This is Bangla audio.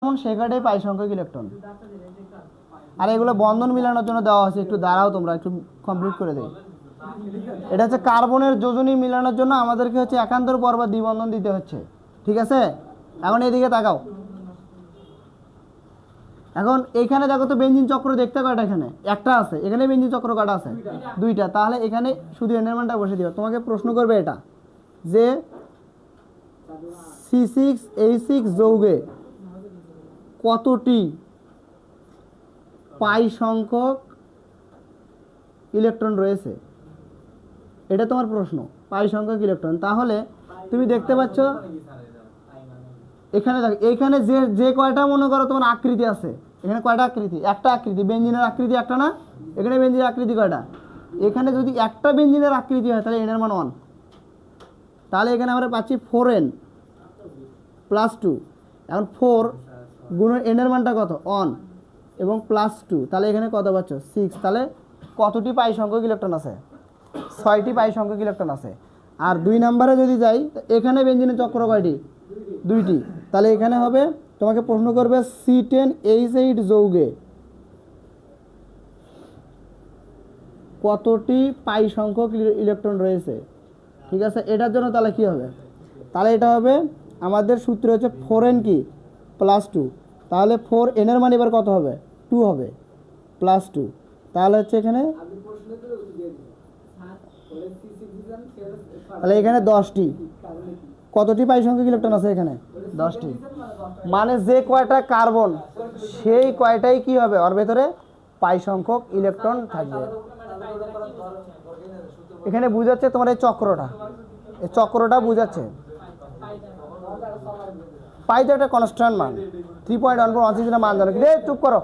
যেমন সে কয়টাই পাই সংখ্যক ইলেকট্রন। আর এগুলো বন্ধন মিলানোর জন্য দেওয়া হয়েছে, একটু দাঁড়াও তোমরা, একটু কমপ্লিট করে দেই। এটা হচ্ছে কার্বনের যোজনী মিলানোর জন্য আমাদেরকে হচ্ছে একান্তর পর বা দ্বিবন্ধন দিতে হচ্ছে, ঠিক আছে? এখন এদিকে তাকাও। এখন এখানে দেখো তো বেঞ্জিন চক্র দেখতে কয়টা? এখানে একটা আছে। এখানে বেঞ্জিন চক্র কয়টা আছে? দুইটা। তাহলে এখানে শুধু এনের মানটা বসে দিও। তোমাকে প্রশ্ন করবে এটা যে C6H6 যৌগে কতটি পাই সংখ্যক ইলেকট্রন রয়েছে, এটা তোমার প্রশ্ন। পাই সংখ্যক ইলেকট্রন। তাহলে তুমি দেখতে পাচ্ছ এখানে দেখো, এখানে যে যে কয়টা মনে করো তোমার আকৃতি আছে, এখানে কয়টা আকৃতি? একটা আকৃতি। বেঞ্জিনের আকৃতি একটা না? এখানে বেঞ্জিনের আকৃতি কয়টা? এখানে যদি একটা বেঞ্জিনের আকৃতি হয় তাহলে এনের মান 1। তাহলে এখানে আমরা পাচ্ছি 4n + 2। এখন 4 গুণের এনের মানটা কত? 1 এবং +2, তাহলে এখানে কত পাচ্ছ? 6। তাহলে কতটি পাই সংখ্যক ইলেকট্রন আছে? 6টি পাই সংখ্যক ইলেকট্রন আছে। আর 2 নম্বরে যদি যাই, এখানে বেঞ্জিনের চক্র কয়টি? 2টি। তাহলে এখানে হবে, তোমাকে প্রশ্ন করবে C10H8 যৌগে কতটি পাই সংখ্যক ইলেকট্রন রয়েছে, ঠিক আছে? এটার জন্য তাহলে কি হবে? তাহলে এটা হবে, আমাদের সূত্র হচ্ছে 4n কি +2। তাহলে 4n এর মান এবার কত হবে? 2 হবে, +2। তাহলে হচ্ছে এখানে, তাহলে এখানে 10টি। কতটি পাই সংখ্যক ইলেকট্রন আছে এখানে? 10টি। মানে যে কয়টা কার্বন সেই কয়টাই কি হবে? ওর ভেতরে পাই সংখ্যক ইলেকট্রন থাকবে। এখানে বুঝাচ্ছে তোমার এই চক্রটা, এই চক্রটা বুঝাচ্ছে। পাই তো একটা কনস্ট্যান্ট মান, 3.1416 মান জানো কি রে? চুপ করো।